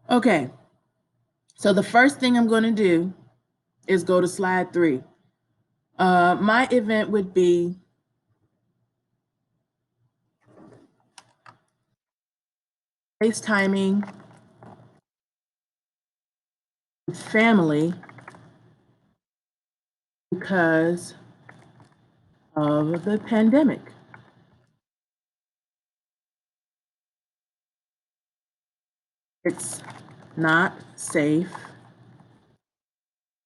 Okay, so the first thing I'm going to do is go to slide 3. My event would be FaceTiming with family because of the pandemic. It's not safe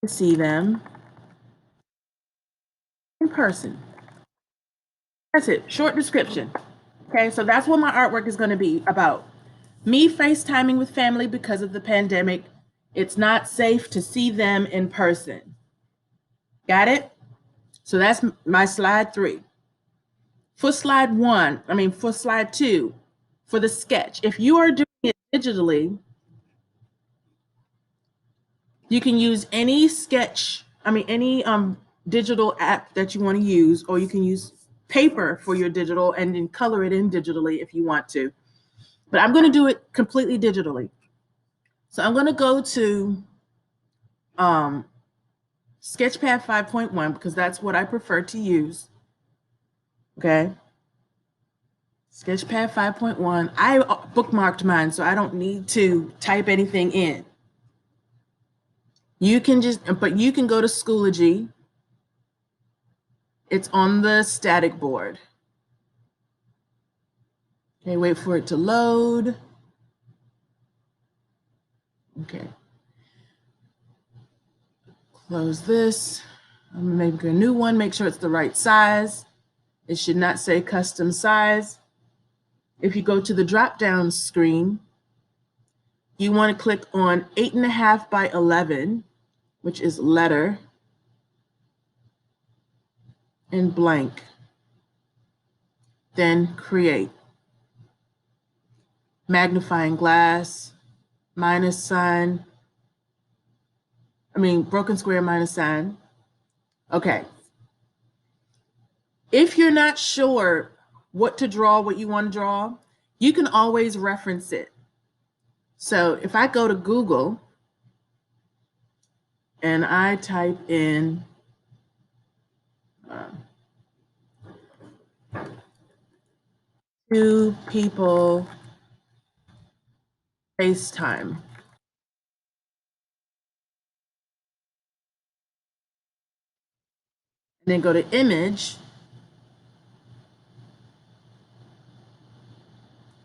to see them in person. That's it, short description. Okay, so that's what my artwork is going to be about. Me FaceTiming with family because of the pandemic. It's not safe to see them in person. Got it? So that's my slide 3. For slide 2, for the sketch, if you are doing it digitally, you can use any any digital app that you want to use, or you can use paper for your digital and then color it in digitally if you want to. But I'm going to do it completely digitally. So I'm going to go to um, Sketchpad 5.1 because that's what I prefer to use. Okay. Sketchpad 5.1. I bookmarked mine, so I don't need to type anything in. You can go to Schoology. It's on the static board. Okay, wait for it to load. Okay. Close this. I'm gonna make a new one, make sure it's the right size. It should not say custom size. If you go to the drop-down screen, you want to click on 8.5 by 11, which is letter and blank. Then create. Magnifying glass, minus sign, broken square minus sign. Okay. If you're not sure what to draw, what you want to draw, you can always reference it. So if I go to Google and I type in two people FaceTime, and then go to image,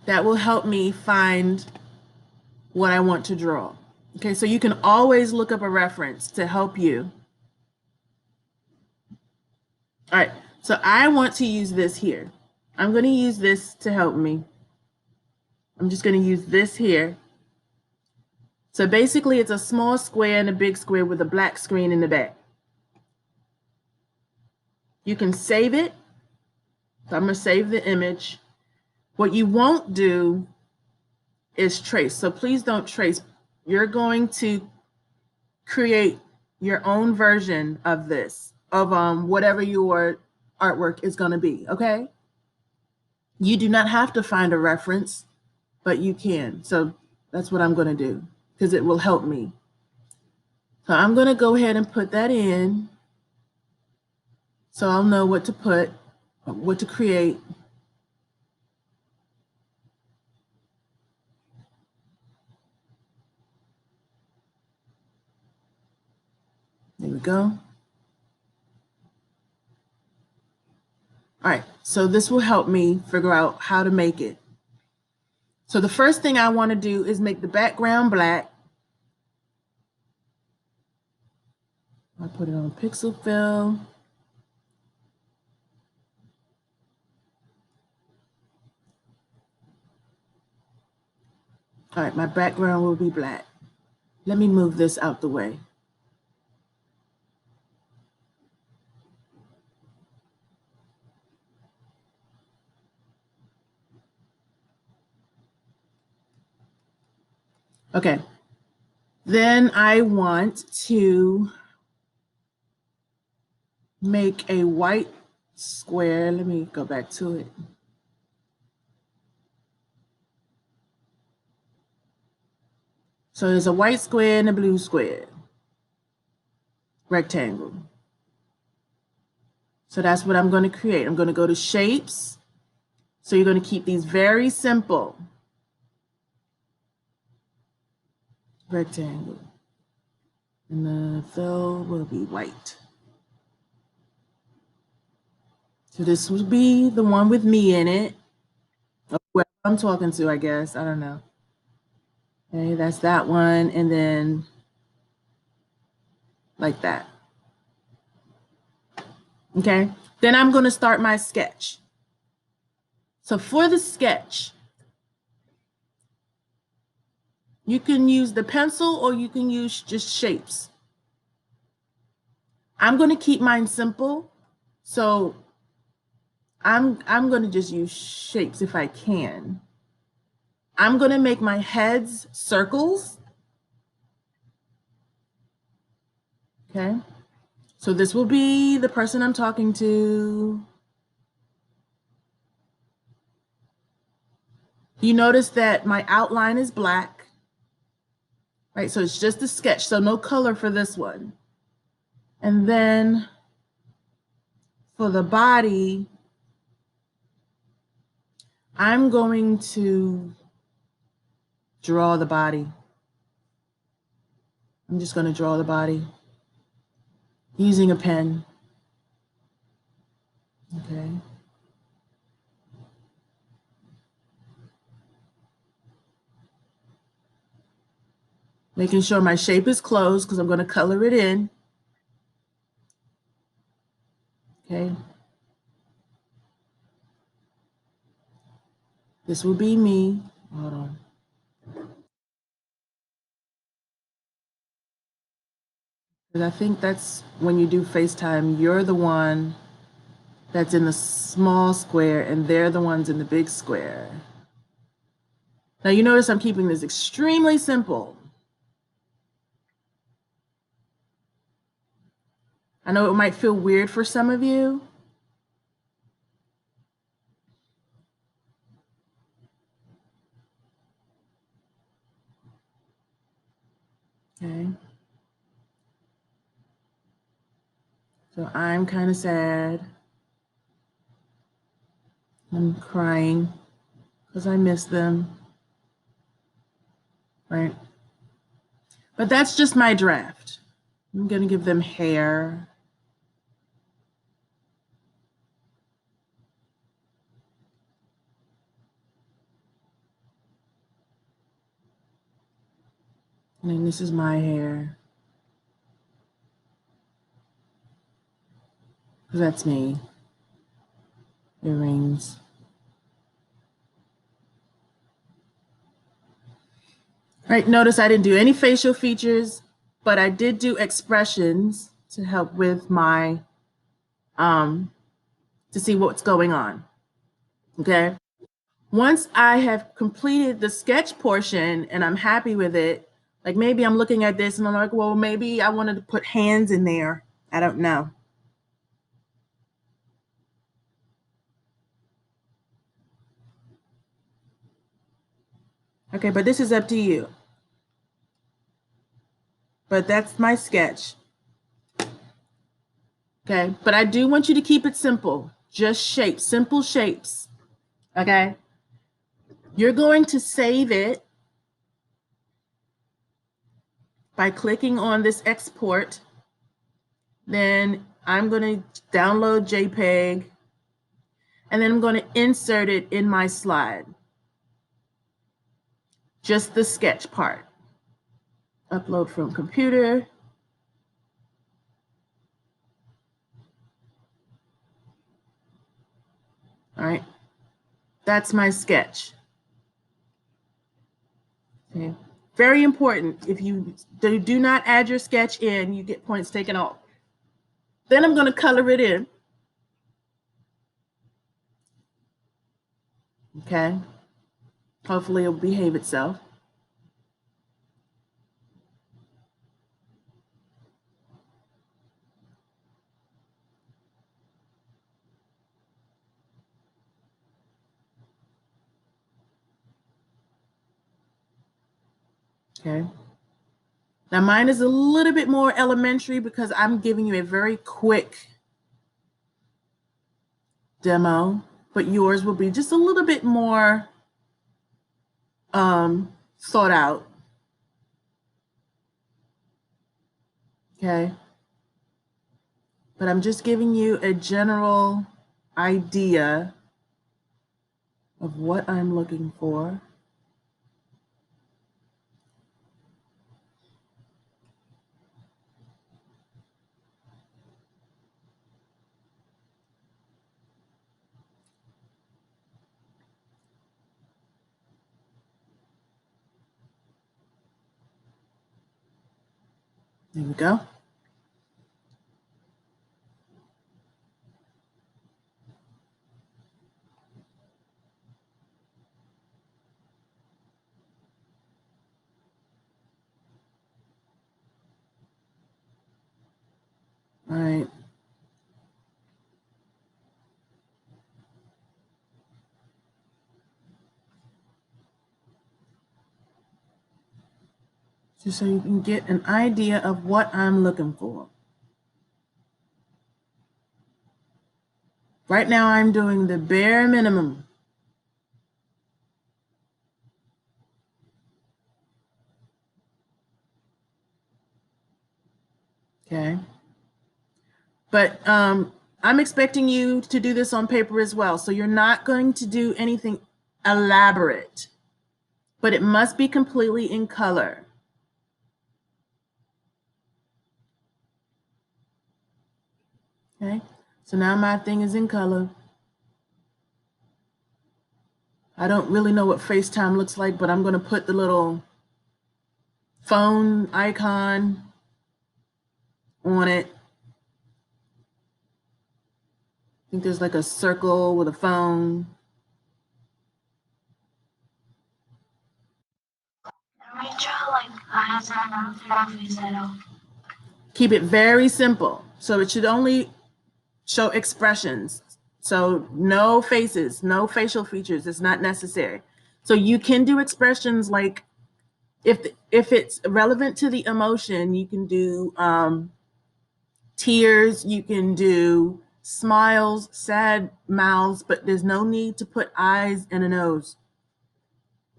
that will help me find what I want to draw. Okay, so you can always look up a reference to help you. All right, so I want to use this here. I'm going to use this to help me. I'm just going to use this here. So basically, it's a small square and a big square with a black screen in the back. You can save it. So I'm going to save the image. What you won't do is trace. So please don't trace. You're going to create your own version of this, of whatever your artwork is going to be, okay? You do not have to find a reference, but you can. So that's what I'm going to do because it will help me. So I'm going to go ahead and put that in so I'll know what to put, what to create. There we go. All right, so this will help me figure out how to make it. So the first thing I want to do is make the background black. I put it on pixel fill. All right, my background will be black. Let me move this out the way. Okay, then I want to make a white square. Let me go back to it. So there's a white square and a blue square, rectangle. So that's what I'm going to create. I'm going to go to shapes. So you're going to keep these very simple. Rectangle. And the fill will be white. So this will be the one with me in it. Or whoever I'm talking to, I guess. I don't know. Okay, that's that one. And then like that. Okay. Then I'm going to start my sketch. So for the sketch, you can use the pencil or you can use just shapes. I'm going to keep mine simple. So I'm going to just use shapes if I can. I'm going to make my heads circles. Okay. So this will be the person I'm talking to. You notice that my outline is black, right? So it's just a sketch, so no color for this one. And then for the body, I'm going to draw the body. I'm just going to draw the body using a pen. Okay. Making sure my shape is closed because I'm going to color it in. Okay. This will be me. Hold on. Because I think that's when you do FaceTime, you're the one that's in the small square and they're the ones in the big square. Now you notice I'm keeping this extremely simple. I know it might feel weird for some of you. Okay. So I'm kind of sad. I'm crying because I miss them. Right? But that's just my draft. I'm going to give them hair. And then this is my hair. Because that's me. Earrings. Right, notice I didn't do any facial features, but I did do expressions to help with my, to see what's going on, okay? Once I have completed the sketch portion and I'm happy with it, like maybe I'm looking at this and I'm like, well, maybe I wanted to put hands in there. I don't know. Okay, but this is up to you. But that's my sketch. Okay, but I do want you to keep it simple. Just shapes, simple shapes. Okay, you're going to save it by clicking on this export. Then I'm going to download JPEG and then I'm going to insert it in my slide. Just the sketch part. Upload from computer. All right, that's my sketch. Okay. Very important. If you do not add your sketch in, you get points taken off. Then I'm going to color it in. Okay. Hopefully it'll behave itself. Okay. Now mine is a little bit more elementary because I'm giving you a very quick demo, but yours will be just a little bit more thought out. Okay. But I'm just giving you a general idea of what I'm looking for. There we go. All right. Just so you can get an idea of what I'm looking for. Right now, I'm doing the bare minimum. Okay. But I'm expecting you to do this on paper as well. So you're not going to do anything elaborate, but it must be completely in color. Okay. So now my thing is in color. I don't really know what FaceTime looks like, but I'm going to put the little phone icon on it. I think there's like a circle with a phone. Keep it very simple. So it should only show expressions. So no faces, no facial features. It's not necessary. So you can do expressions like if it's relevant to the emotion, you can do tears, you can do smiles, sad mouths, but there's no need to put eyes and a nose.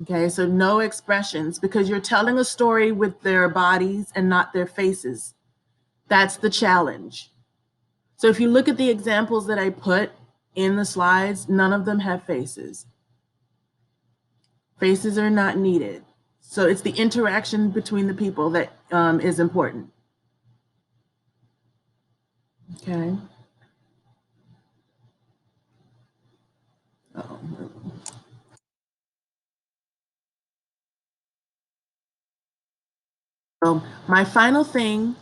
Okay, so no expressions because you're telling a story with their bodies and not their faces. That's the challenge. So if you look at the examples that I put in the slides, none of them have faces. Faces are not needed. So it's the interaction between the people that is important. Okay. Oh. So my final thing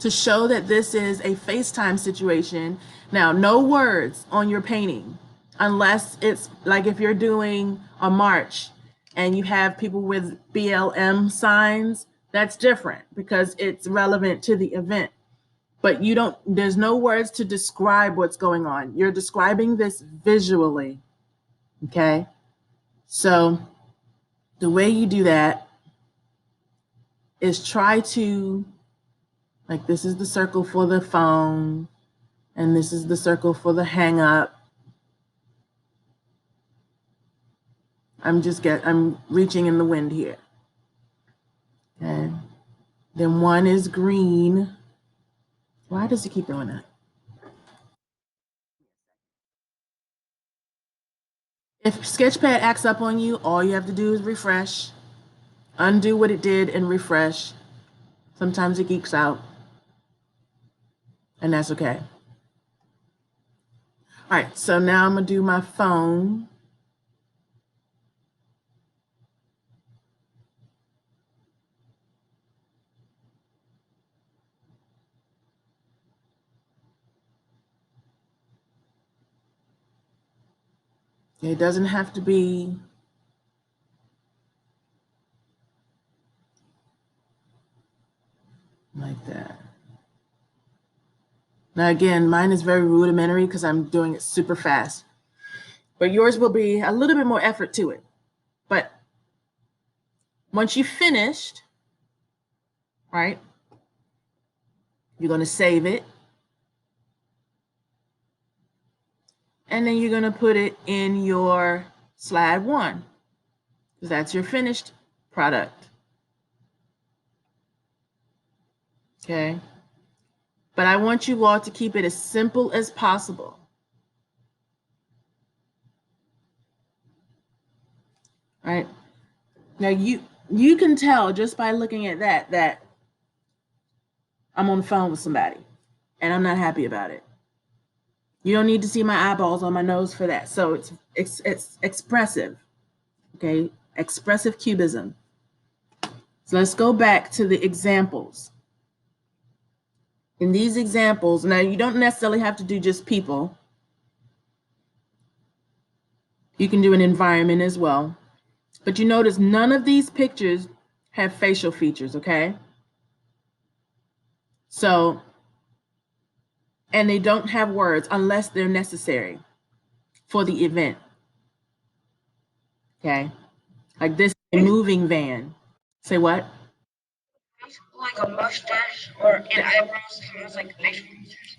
to show that this is a FaceTime situation. Now, no words on your painting unless it's like if you're doing a march and you have people with BLM signs, that's different because it's relevant to the event. But there's no words to describe what's going on. You're describing this visually. Okay. So the way you do that is try to, like, this is the circle for the phone, and this is the circle for the hang up. I'm reaching in the wind here. Okay. Then one is green. Why does it keep doing that? If Sketchpad acts up on you, all you have to do is refresh, undo what it did and refresh. Sometimes it geeks out, and that's okay. All right, so now I'm gonna do my phone. It doesn't have to be like that. Now again, mine is very rudimentary because I'm doing it super fast. But yours will be a little bit more effort to it. But once you've finished, right? You're going to save it. And then you're going to put it in your slide 1, because that's your finished product. Okay? But I want you all to keep it as simple as possible. Right? Now you can tell just by looking at that I'm on the phone with somebody and I'm not happy about it. You don't need to see my eyeballs on my nose for that. So it's expressive. Okay? Expressive cubism. So let's go back to the examples. In these examples, now you don't necessarily have to do just people. You can do an environment as well. But you notice none of these pictures have facial features, okay? So, and they don't have words unless they're necessary for the event, okay? Like this moving van. Say what? Like a mustache or an eyebrows has like facial features.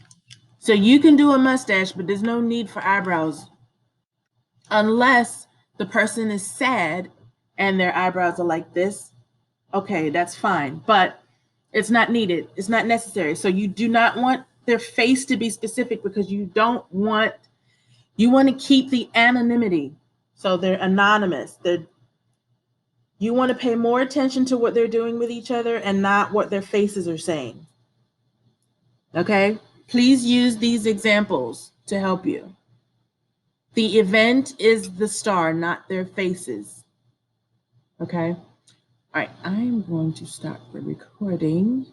So you can do a mustache, but there's no need for eyebrows unless the person is sad and their eyebrows are like this. Okay, that's fine, but it's not needed. It's not necessary. So you do not want their face to be specific because you want to keep the anonymity. So they're anonymous. You want to pay more attention to what they're doing with each other and not what their faces are saying. Okay? Please use these examples to help you. The event is the star, not their faces. Okay? All right, I'm going to stop the recording.